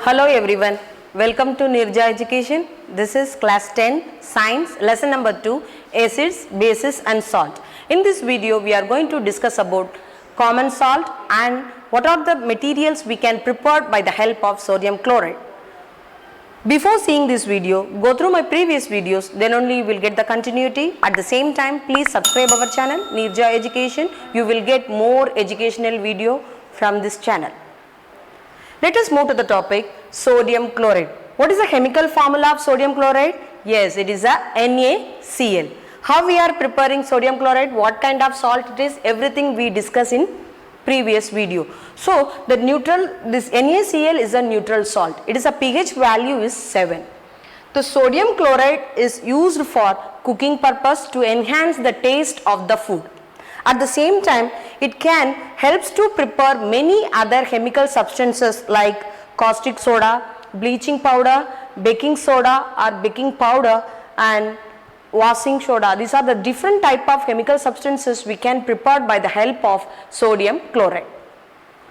Hello everyone, welcome to Nirja Education. This is class 10 science lesson number 2 acids, bases and salt. In this video we are going to discuss about common salt and what are the materials we can prepare by the help of sodium chloride. Before seeing this video, go through my previous videos, then only you will get the continuity. At the same time, please subscribe our channel Nirja Education. You will get more educational video from this channel. Let us move to the topic sodium chloride. What is the chemical formula of sodium chloride? Yes, it is a NaCl. How we are preparing sodium chloride, what kind of salt it is, everything we discuss in previous video. So the this NaCl is a neutral salt. It is a pH value is 7. The sodium chloride is used for cooking purpose to enhance the taste of the food. At the same time, it can helps to prepare many other chemical substances like caustic soda, bleaching powder, baking soda or baking powder and washing soda. These are the different type of chemical substances we can prepare by the help of sodium chloride.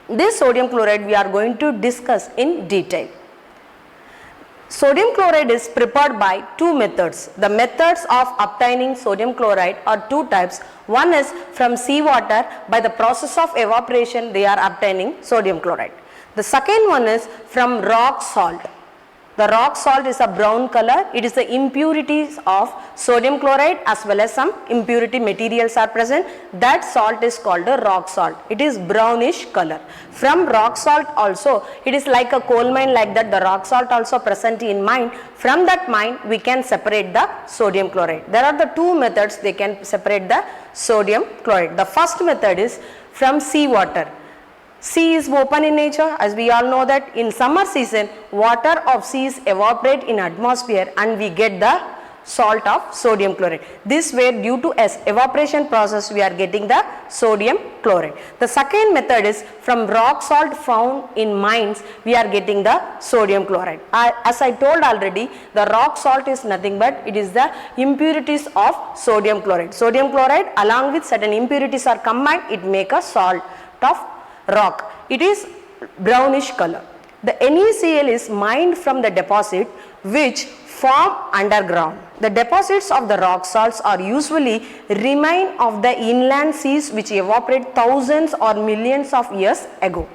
This sodium chloride we are going to discuss in detail. Sodium chloride is prepared by two methods. The methods of obtaining sodium chloride are two types. One is from seawater. By the process of evaporation they are obtaining sodium chloride. The second one is from rock salt. The rock salt is a brown color. It is the impurities of sodium chloride as well as some impurity materials are present. That salt is called a rock salt. It is brownish color. From rock salt also, it is like a coal mine like that. The rock salt also present in mine. From that mine we can separate the sodium chloride. There are the two methods they can separate the sodium chloride. The first method is from seawater. Sea is open in nature, as we all know that in summer season water of seas evaporate in atmosphere and we get the salt of sodium chloride. This way due to evaporation process we are getting the sodium chloride. The second method is from rock salt found in mines we are getting the sodium chloride. As I told already, the rock salt is nothing but it is the impurities of sodium chloride. Sodium chloride along with certain impurities are combined, it make a salt of rock. It is brownish color. The NaCl is mined from the deposit which form underground. The deposits of the rock salts are usually remain of the inland seas which evaporate thousands or millions of years ago.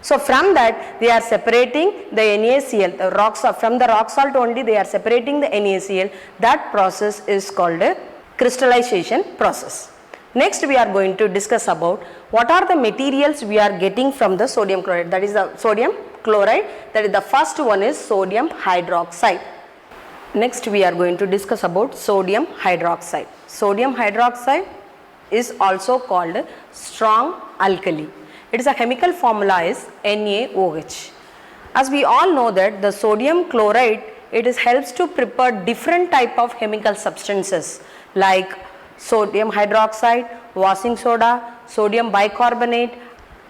So from that they are separating the NaCl, the rock salt, from the rock salt only they are separating the NaCl. That process is called a crystallization process. Next we are going to discuss about what are the materials we are getting from the sodium chloride, that is the sodium chloride. That is the first one is sodium hydroxide. Next we are going to discuss about sodium hydroxide. Sodium hydroxide is also called strong alkali. It is a chemical formula is NaOH. As we all know that the sodium chloride helps to prepare different type of chemical substances like sodium hydroxide, washing soda, sodium bicarbonate,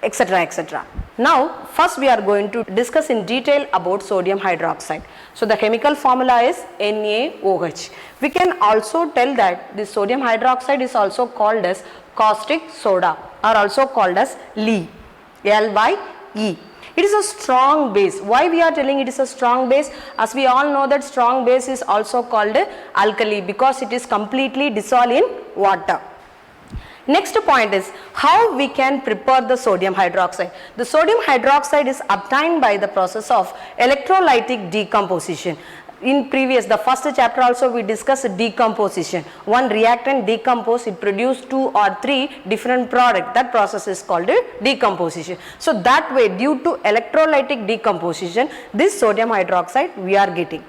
etc. etc. Now first we are going to discuss in detail about sodium hydroxide. So the chemical formula is NaOH. We can also tell that this sodium hydroxide is also called as caustic soda or also called as Li, L-Y-E. It is a strong base. Why we are telling it is a strong base? As we all know that strong base is also called alkali because it is completely dissolved in water. Next point is how we can prepare the sodium hydroxide. The sodium hydroxide is obtained by the process of electrolytic decomposition. In the first chapter also we discussed decomposition. One reactant decompose, it produce 2 or 3 different products. That process is called decomposition. So that way due to electrolytic decomposition this sodium hydroxide we are getting.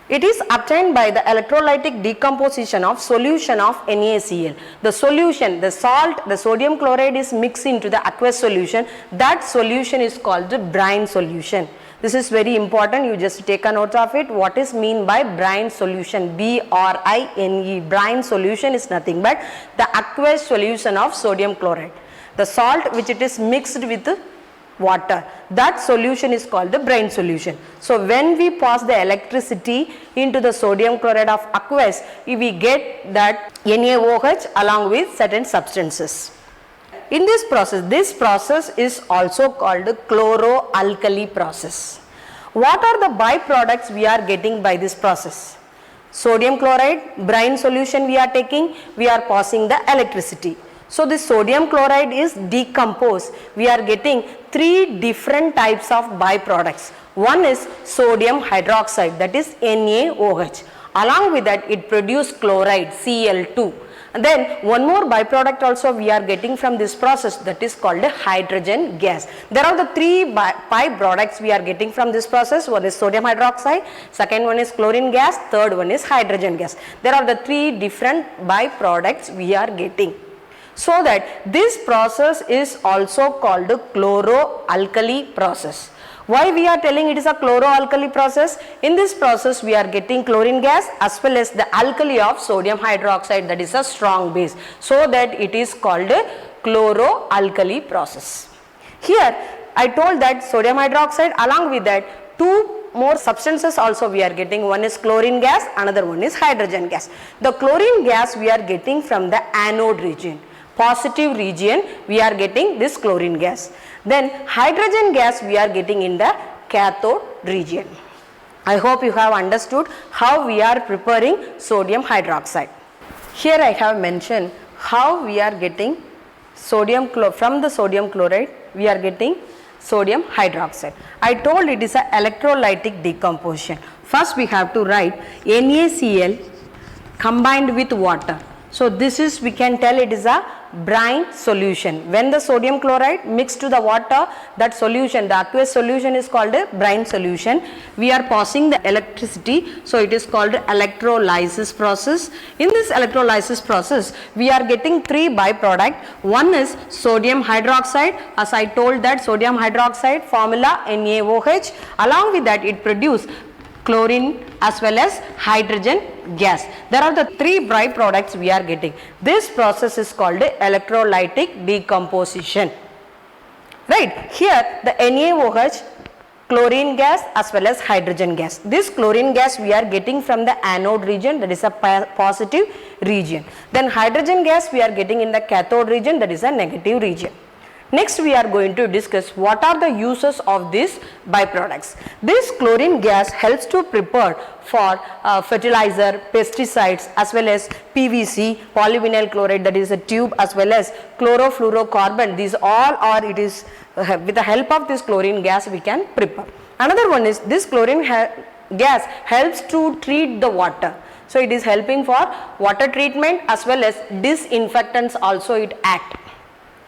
It is obtained by the electrolytic decomposition of solution of NaCl. The solution, the salt, the sodium chloride is mixed into the aqueous solution. That solution is called the brine solution. This is very important, you just take a note of it. What is mean by brine solution? B-R-I-N-E. Brine solution is nothing but the aqueous solution of sodium chloride. The salt which it is mixed with water, that solution is called the brine solution. So when we pass the electricity into the sodium chloride of aqueous, we get that NaOH along with certain substances. In this process is also called chloroalkali process. What are the byproducts we are getting by this process? Sodium chloride, brine solution we are taking, we are passing the electricity. So this sodium chloride is decomposed. We are getting 3 different types of byproducts. One is sodium hydroxide, that is NaOH. Along with that it produces chloride, Cl2. And then one more byproduct also we are getting from this process, that is called hydrogen gas. There are the 3 byproducts we are getting from this process. One is sodium hydroxide, second one is chlorine gas, third one is hydrogen gas. There are the 3 different byproducts we are getting. So that this process is also called chloroalkali process. Why we are telling it is a chloroalkali process? In this process we are getting chlorine gas as well as the alkali of sodium hydroxide, that is a strong base. So that it is called a chloroalkali process. Here I told that sodium hydroxide, along with that 2 more substances also we are getting. One is chlorine gas, another one is hydrogen gas. The chlorine gas we are getting from the anode region. Positive region we are getting this chlorine gas. Then hydrogen gas we are getting in the cathode region. I hope you have understood how we are preparing sodium hydroxide. Here I have mentioned how we are getting from the sodium chloride we are getting sodium hydroxide. I told it is a electrolytic decomposition. First we have to write NaCl combined with water. So this is, we can tell it is a brine solution. When the sodium chloride mixed to the water, that solution, the aqueous solution is called a brine solution. We are passing the electricity, so it is called electrolysis process. In this electrolysis process, we are getting 3 byproduct. One is sodium hydroxide. As I told that sodium hydroxide formula NaOH. Along with that it produces chlorine as well as hydrogen gas. There are the 3 byproducts we are getting. This process is called electrolytic decomposition. Right, here the NaOH, chlorine gas as well as hydrogen gas. This chlorine gas we are getting from the anode region, that is a positive region. Then hydrogen gas we are getting in the cathode region, that is a negative region. Next we are going to discuss what are the uses of these byproducts. This chlorine gas helps to prepare for fertilizer, pesticides as well as PVC, polyvinyl chloride, that is a tube, as well as chlorofluorocarbon. These all are, it is with the help of this chlorine gas we can prepare. Another one is this chlorine gas helps to treat the water. So it is helping for water treatment as well as disinfectants also it act.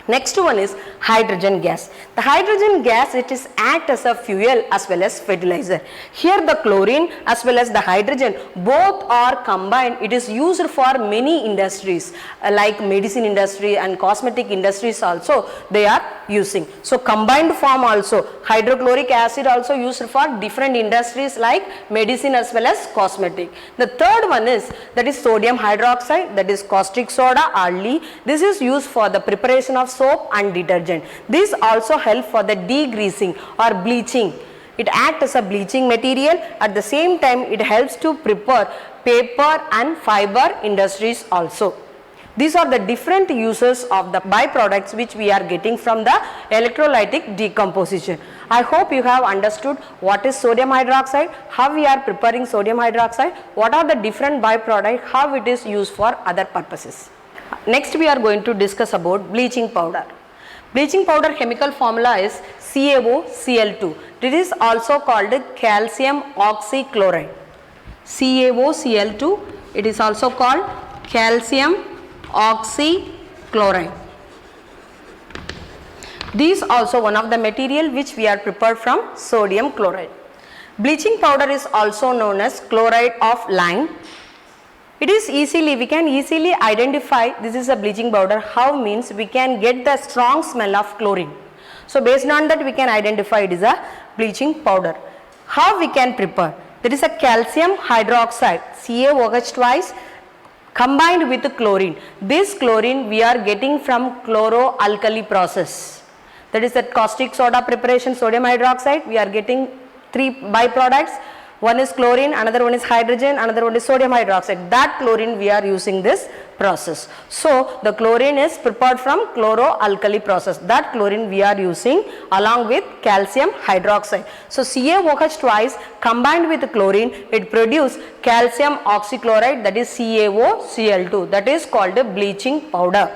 Next one is hydrogen gas. The hydrogen gas, it is act as a fuel as well as fertilizer. Here the chlorine as well as the hydrogen both are combined. It is used for many industries like medicine industry and cosmetic industries also they are using. So combined form also, hydrochloric acid also used for different industries like medicine as well as cosmetic. The third one is, that is sodium hydroxide, that is caustic soda or Li. This is used for the preparation of soap and detergent. These also help for the degreasing or bleaching. It acts as a bleaching material. At the same time it helps to prepare paper and fiber industries also. These are the different uses of the byproducts which we are getting from the electrolytic decomposition. I hope you have understood what is sodium hydroxide, how we are preparing sodium hydroxide, what are the different byproducts, how it is used for other purposes. Next we are going to discuss about bleaching powder. Bleaching powder chemical formula is CaOCl2. It is also called calcium oxychloride. CaOCl2, it is also called calcium oxychloride. These also one of the material which we are prepared from sodium chloride. Bleaching powder is also known as chloride of lime. It is we can easily identify this is a bleaching powder. How means we can get the strong smell of chlorine. So based on that we can identify it is a bleaching powder. How we can prepare? There is a calcium hydroxide, CaOH twice, combined with chlorine. This chlorine we are getting from chloroalkali process. That is the caustic soda preparation, sodium hydroxide. We are getting 3 byproducts. One is chlorine, another one is hydrogen, another one is sodium hydroxide. That chlorine we are using this process. So the chlorine is prepared from chloroalkali process. That chlorine we are using along with calcium hydroxide. So CaOH twice combined with chlorine, it produce calcium oxychloride, that is CaOCl2, that is called a bleaching powder.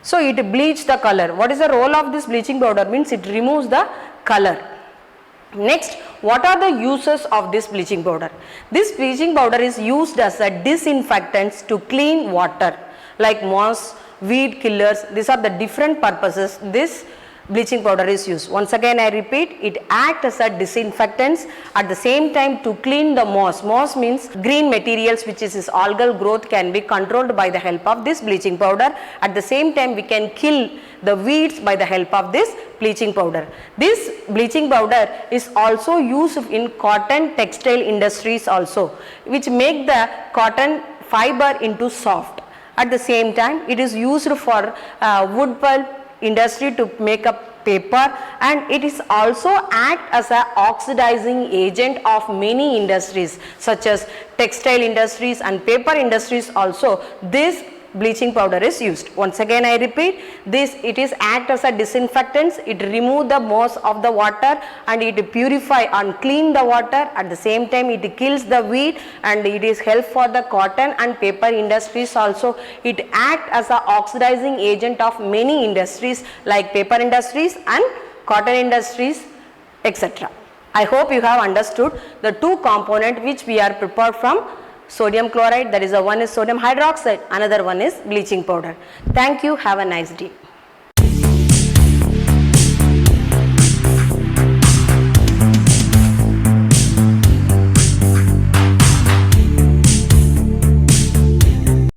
So it bleaches the color. What is the role of this bleaching powder? Means it removes the color. Next, what are the uses of this bleaching powder? This bleaching powder is used as a disinfectant to clean water like moss, weed killers. These are the different purposes this bleaching powder is used. Once again I repeat, it acts as a disinfectant at the same time to clean the moss. Moss means green materials which is algal growth can be controlled by the help of this bleaching powder. At the same time we can kill the weeds by the help of this bleaching powder. This bleaching powder is also used in cotton textile industries also, which make the cotton fiber into soft. At the same time it is used for wood pulp industry to make up paper, and it is also act as a oxidizing agent of many industries such as textile industries and paper industries also. This bleaching powder is used. Once again I repeat, this it is act as a disinfectant, it remove the moss of the water and it purify and clean the water. At the same time it kills the weed and it is help for the cotton and paper industries also. It act as a oxidizing agent of many industries like paper industries and cotton industries, etc. I hope you have understood the two components which we are prepared from sodium chloride, that is one is sodium hydroxide, another one is bleaching powder. Thank you, have a nice day.